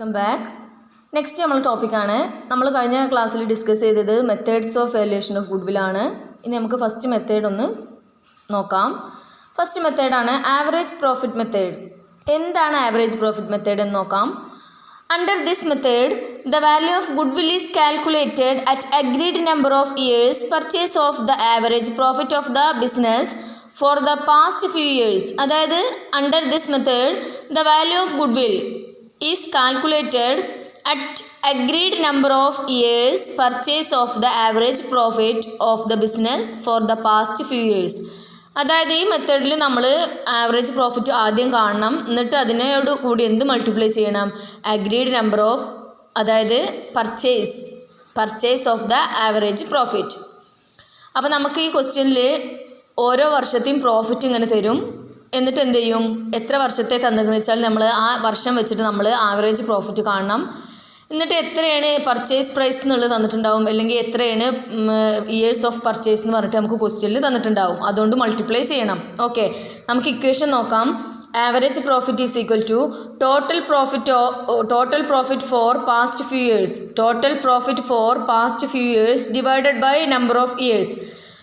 Welcome back. Next നമ്മൾ ടോപ്പിക്കാണ്. നമ്മൾ കഴിഞ്ഞ ക്ലാസ്സിൽ ഡിസ്കസ് ചെയ്തത് methods of valuation of good വില്ലാണ്. ഇനി നമുക്ക് ഫസ്റ്റ് മെത്തേഡ് ഒന്ന് നോക്കാം. ഫസ്റ്റ് മെത്തേഡാണ് ആവറേജ് പ്രോഫിറ്റ് മെത്തേഡ്. എന്താണ് ആവറേജ് പ്രോഫിറ്റ് മെത്തേഡ് എന്ന് നോക്കാം. Under this method, the value of goodwill is calculated at agreed number of years purchase of the average profit of the business for the past few years. അതായത് under this method, the value of goodwill is calculated at agreed number of years purchase of the average profit of the business for the past few years. അതായത് ഈ മെത്തേഡിൽ നമ്മൾ average profit ആദ്യം കാണണം, എന്നിട്ട് അതിനോട് കൂടി എന്ത് മൾട്ടിപ്ലൈ ചെയ്യണം, അഗ്രീഡ് നമ്പർ ഓഫ്, അതായത് purchase of the average profit. അപ്പോൾ നമുക്ക് ഈ ക്വസ്റ്റ്യനിൽ ഓരോ വർഷത്തെയും പ്രോഫിറ്റ് ഇങ്ങനെ തരും. എന്നിട്ട് എന്ത് ചെയ്യും, എത്ര വർഷത്തെ തന്നെന്ന് വെച്ചാൽ നമ്മൾ ആ വർഷം വെച്ചിട്ട് നമ്മൾ ആവറേജ് പ്രോഫിറ്റ് കാണണം. എന്നിട്ട് എത്രയാണ് പർച്ചേസ് പ്രൈസ് എന്നുള്ളത് തന്നിട്ടുണ്ടാവും, അല്ലെങ്കിൽ എത്രയാണ് ഇയേഴ്സ് ഓഫ് പർച്ചേസ് എന്ന് പറഞ്ഞിട്ട് നമുക്ക് ക്വസ്റ്റ്യനിൽ തന്നിട്ടുണ്ടാവും. അതുകൊണ്ട് മൾട്ടിപ്ലൈ ചെയ്യണം. ഓക്കെ, നമുക്ക് ഇക്വേഷൻ നോക്കാം. Average profit is equal to total profit for past few years. Total profit for past few years divided by number of years.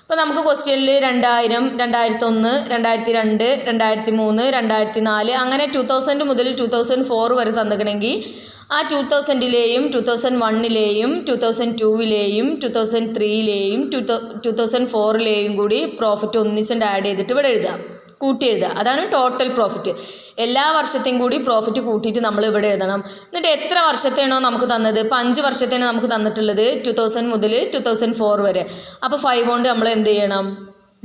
ഇപ്പോൾ നമുക്ക് ക്വസ്റ്റ്യനിൽ 2000, 2001, 2002, 2003, 2004 അങ്ങനെ 2000 മുതൽ 2004 വരെ തന്നിക്കണമെങ്കിൽ ആ 2000ലെയും 2001ലെയും 2002ലെയും 2003ലെയും 2004ലെയും കൂടി പ്രോഫിറ്റ് ഒന്നിച്ചുകൊണ്ട് ആഡ് ചെയ്തിട്ട് ഇവിടെ എഴുതാം, കൂട്ടി എഴുതുക. അതാണ് ടോട്ടൽ പ്രോഫിറ്റ്. എല്ലാ വർഷത്തെയും കൂടി പ്രോഫിറ്റ് കൂട്ടിയിട്ട് നമ്മൾ ഇവിടെ എഴുതണം. എന്നിട്ട് എത്ര വർഷത്തെയാണോ നമുക്ക് തന്നത്, ഇപ്പോൾ 5 വർഷത്തെയാണ് നമുക്ക് തന്നിട്ടുള്ളത്, 2000 മുതൽ 2004 വരെ. അപ്പോൾ 5 കൊണ്ട് നമ്മൾ എന്ത് ചെയ്യണം,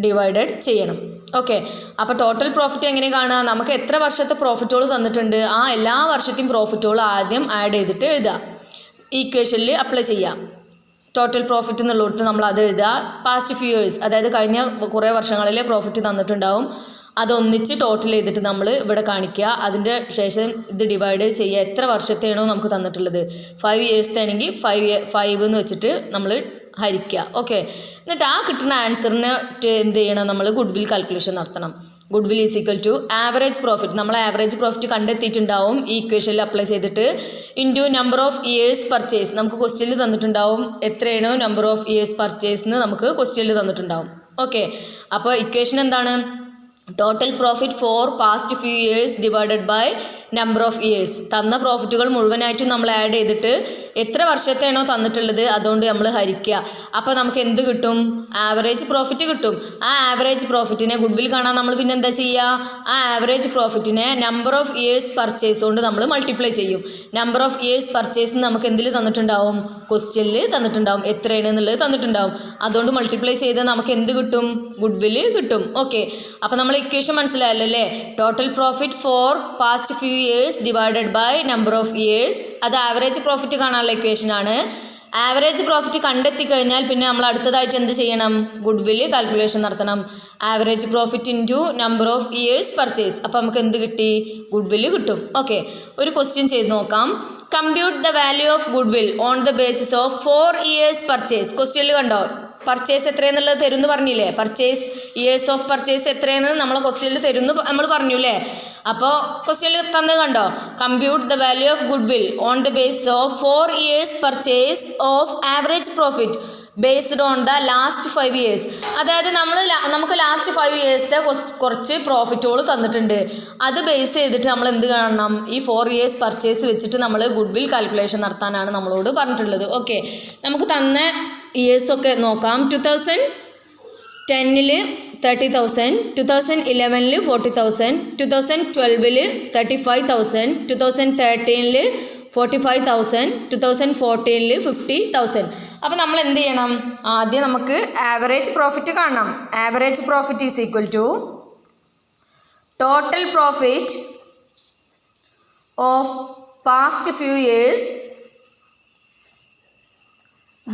ഡിവൈഡഡ് ചെയ്യണം. ഓക്കെ, അപ്പോൾ ടോട്ടൽ പ്രോഫിറ്റ് എങ്ങനെ കാണുക, നമുക്ക് എത്ര വർഷത്തെ പ്രോഫിറ്റുകൾ തന്നിട്ടുണ്ട് ആ എല്ലാ വർഷത്തെയും പ്രോഫിറ്റുകൾ ആദ്യം ആഡ് ചെയ്തിട്ട് എഴുതുക. ഈ ഇക്വേഷനിൽ അപ്ലൈ ചെയ്യാം. ടോട്ടൽ പ്രോഫിറ്റ് എന്നുള്ളിടത്ത് നമ്മൾ അത് എഴുതുക. പാസ്റ്റ് ഫ്യൂ ഇയേഴ്സ്, അതായത് കഴിഞ്ഞ കുറേ വർഷങ്ങളിലെ പ്രോഫിറ്റ് തന്നിട്ടുണ്ടാവും, അതൊന്നിച്ച് ടോട്ടൽ ചെയ്തിട്ട് നമ്മൾ ഇവിടെ കാണിക്കുക. അതിൻ്റെ ശേഷം ഇത് ഡിവൈഡ് ചെയ്യുക. എത്ര വർഷത്തെയാണോ നമുക്ക് തന്നിട്ടുള്ളത്, 5 ഇയേഴ്സത്തെ ആണെങ്കിൽ 5 എന്ന് വെച്ചിട്ട് നമ്മൾ ഹരിക്കുക. ഓക്കെ, എന്നിട്ട് ആ കിട്ടുന്ന ആൻസറിന് എന്ത് ചെയ്യണം, നമ്മൾ ഗുഡ് വിൽ കാൽക്കുലേഷൻ നടത്തണം. Goodwill is equal to average profit, നമ്മൾ ആവറേജ് പ്രോഫിറ്റ് കണ്ടെത്തിയിട്ടുണ്ടാവും ഈ ഇക്വേഷനിൽ അപ്ലൈ ചെയ്തിട്ട്, into number of years purchase. നമുക്ക് ക്വസ്റ്റ്യനിൽ തന്നിട്ടുണ്ടാവും എത്രയാണോ നമ്പർ ഓഫ് ഇയേഴ്സ് പർച്ചേസ് എന്ന് നമുക്ക് ക്വസ്റ്റ്യനിൽ തന്നിട്ടുണ്ടാവും. ഓക്കെ, അപ്പോൾ ഇക്വേഷൻ എന്താണ്, total profit for past few years divided by number of years. തന്ന പ്രോഫിറ്റുകൾ മുഴുവനായിട്ടും നമ്മൾ ആഡ് ചെയ്തിട്ട് എത്ര വർഷത്തെയാണോ തന്നിട്ടുള്ളത് അതുകൊണ്ട് നമ്മൾ ഹരിക്കുക. അപ്പോൾ നമുക്ക് എന്ത് കിട്ടും, ആവറേജ് പ്രോഫിറ്റ് കിട്ടും. ആ ആവറേജ് പ്രോഫിറ്റിനെ ഗുഡ് വിൽ കാണാൻ നമ്മൾ പിന്നെ എന്താ ചെയ്യുക, ആ ആവറേജ് പ്രോഫിറ്റിനെ നമ്പർ ഓഫ് ഇയേഴ്സ് പർച്ചേസ് കൊണ്ട് നമ്മൾ മൾട്ടിപ്ലൈ ചെയ്യും. നമ്പർ ഓഫ് ഇയേഴ്സ് പർച്ചേസ് നമുക്ക് എന്തിൽ തന്നിട്ടുണ്ടാവും, ക്വസ്റ്റ്യനിൽ തന്നിട്ടുണ്ടാവും, എത്രയാണ് എന്നുള്ളത് തന്നിട്ടുണ്ടാവും. അതുകൊണ്ട് മൾട്ടിപ്ലൈ ചെയ്താൽ നമുക്ക് എന്ത് കിട്ടും, ഗുഡ് വിൽ കിട്ടും. ഓക്കെ, അപ്പോൾ നമ്മൾ ഇക്വേഷൻ മനസ്സിലായല്ലോ അല്ലേ, total profit for past few years divided by number of years. അത് ആവറേജ് പ്രോഫിറ്റ് കാണാനുള്ള ഇക്വേഷനാണ്. ആവറേജ് പ്രോഫിറ്റ് കണ്ടെത്തി കഴിഞ്ഞാൽ പിന്നെ നമ്മൾ അടുത്തതായിട്ട് എന്ത് ചെയ്യണം, ഗുഡ് വിൽ കാൽക്കുലേഷൻ നടത്തണം. Average profit into number of years purchase. അപ്പോൾ നമുക്ക് എന്ത് കിട്ടി, ഗുഡ് വിൽ കിട്ടും. ഓക്കെ, ഒരു ക്വസ്റ്റ്യൻ ചെയ്ത് നോക്കാം. Compute the value of good will on the basis of 4 years purchase. ക്വസ്റ്റ്യനിൽ കണ്ടോ പർച്ചേസ് എത്രയെന്നുള്ളത് തരുമെന്ന് പറഞ്ഞില്ലേ, പർച്ചേസ് ഇയേഴ്സ് ഓഫ് പർച്ചേസ് എത്രയെന്ന് നമ്മളെ ക്വസ്റ്റ്യനിൽ തരുമെന്ന് നമ്മൾ പറഞ്ഞു അല്ലേ. അപ്പോൾ ക്വസ്റ്റ്യനിൽ തന്നത് കണ്ടോ, compute the value of good will on the basis of 4 years purchase of average profit based on the last 5 years. അതായത് നമുക്ക് ലാസ്റ്റ് 5 ഇയേഴ്സത്തെ കുറച്ച് പ്രോഫിറ്റുകൾ തന്നിട്ടുണ്ട്. അത് ബേസ് ചെയ്തിട്ട് നമ്മൾ എന്ത് കാണണം, ഈ 4 ഇയേഴ്സ് പർച്ചേസ് വെച്ചിട്ട് നമ്മൾ ഗുഡ് വിൽ കാൽക്കുലേഷൻ നടത്താനാണ് നമ്മളോട് പറഞ്ഞിട്ടുള്ളത്. ഓക്കെ, നമുക്ക് തന്ന ഇയേഴ്സൊക്കെ നോക്കാം. 2010 30,000, 2011 40,000, 2012 35,000, 2013 45,000, 2014 50,000. അപ്പോൾ നമ്മൾ എന്ത് ചെയ്യണം, ആദ്യം നമുക്ക് ആവറേജ് പ്രോഫിറ്റ് കാണണം. Average profit is equal to total profit of past few years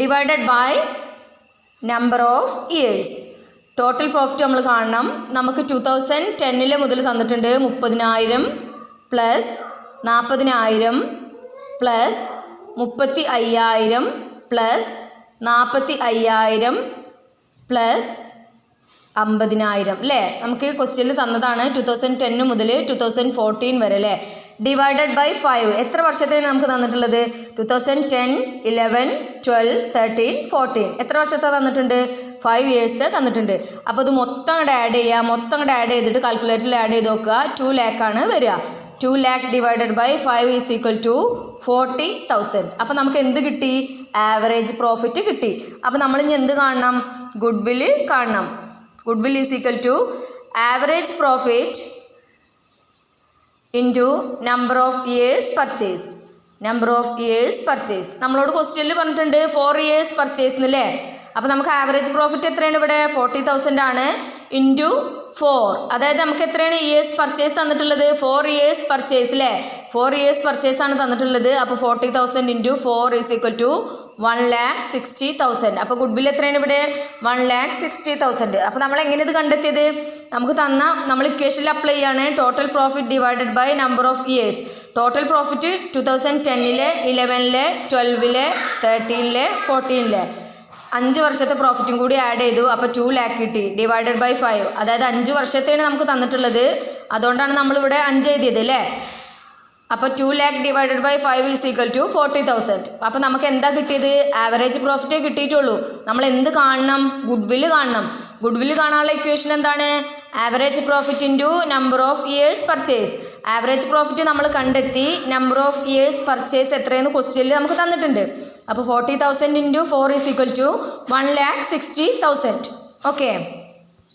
divided by number of years. Total profit നമ്മൾ കാണണം. നമുക്ക് 2010 മുതൽ തന്നിട്ടുണ്ട് 30,000 പ്ലസ് 40,000 പ്ലസ് 35,000 പ്ലസ് 45,000 പ്ലസ് 50,000 അല്ലേ. നമുക്ക് ക്വസ്റ്റ്യനിൽ തന്നതാണ് 2010 മുതൽ 2014 വരെ അല്ലേ. ഡിവൈഡഡ് ബൈ 5 എത്ര വർഷത്തെയാണ് നമുക്ക് തന്നിട്ടുള്ളത്? 2010, 11, 12, 13, 14 എത്ര വർഷത്തെ തന്നിട്ടുണ്ട്? 5 ഇയേഴ്സ് തന്നിട്ടുണ്ട്. അപ്പോൾ ഇത് മൊത്തം അങ്ങോട്ട് ആഡ് ചെയ്യുക. മൊത്തം അങ്ങോട്ട് ആഡ് ചെയ്തിട്ട് കാൽക്കുലേറ്ററിൽ ആഡ് ചെയ്ത് നോക്കുക. 2 lakh ആണ് വരിക. 2 lakh divided by 5 is equal to 40,000. അപ്പോൾ നമുക്ക് എന്ത് കിട്ടി? ആവറേജ് പ്രോഫിറ്റ് കിട്ടി. അപ്പോൾ നമ്മൾ ഇനി എന്ത് കാണണം? ഗുഡ് വില്ല് കാണണം. Goodwill is equal to average profit into number of years purchase. Number of years purchase നമ്മളോട് ക്വസ്റ്റ്യനിൽ പറഞ്ഞിട്ടുണ്ട് 4 years പർച്ചേസ് എന്നല്ലേ. അപ്പോൾ നമുക്ക് ആവറേജ് പ്രോഫിറ്റ് എത്രയാണ് ഇവിടെ? 40,000 ആണ്. ഇൻറ്റു 4, അതായത് നമുക്ക് എത്രയാണ് ഇയേഴ്സ് പർച്ചേസ് തന്നിട്ടുള്ളത്? 4 years പർച്ചേസ് അല്ലേ. 4 years പർച്ചേസ് ആണ് തന്നിട്ടുള്ളത്. അപ്പോൾ 40,000 ഇൻറ്റു 4 ഈസ് ഈക്വൽ ടു 1,60,000. അപ്പോൾ ഗുഡ് വിൽ എത്രയാണ് ഇവിടെ? 1,60,000. അപ്പോൾ നമ്മൾ എങ്ങനെ ഇത് കണ്ടെത്തിയത്? നമുക്ക് നമ്മൾ ഇക്വേഷനിൽ അപ്ലൈ ചെയ്യാണ്. Total profit divided by number of years. Total profit 2010, 11, 12, 13, 14 5 വർഷത്തെ പ്രോഫിറ്റും കൂടി ആഡ് ചെയ്തു. അപ്പോൾ 2 lakh കിട്ടി. ഡിവൈഡഡ് ബൈ 5, അതായത് 5 വർഷത്തെയാണ് നമുക്ക് തന്നിട്ടുള്ളത്. അതുകൊണ്ടാണ് നമ്മളിവിടെ 5 എഴുതിയത് അല്ലേ. അപ്പോൾ 2 lakh divided by 5 is equal to 40,000. അപ്പോൾ നമുക്ക് എന്താ കിട്ടിയത്? ആവറേജ് പ്രോഫിറ്റേ കിട്ടിയിട്ടുള്ളൂ. നമ്മൾ എന്ത് കാണണം? ഗുഡ് വില്ല് കാണണം. ഗുഡ് വില്ല് കാണാനുള്ള ഇക്വേഷൻ എന്താണ്? Average profit into number of years purchase. Average profit നമ്മൾ കണ്ടെത്തി. നമ്പർ ഓഫ് ഇയേഴ്സ് പർച്ചേസ് എത്രയെന്ന് ക്വസ്റ്റ്യനിൽ നമുക്ക് തന്നിട്ടുണ്ട്. അപ്പോൾ 40,000 into 4 is equal to 1,60,000. Okay.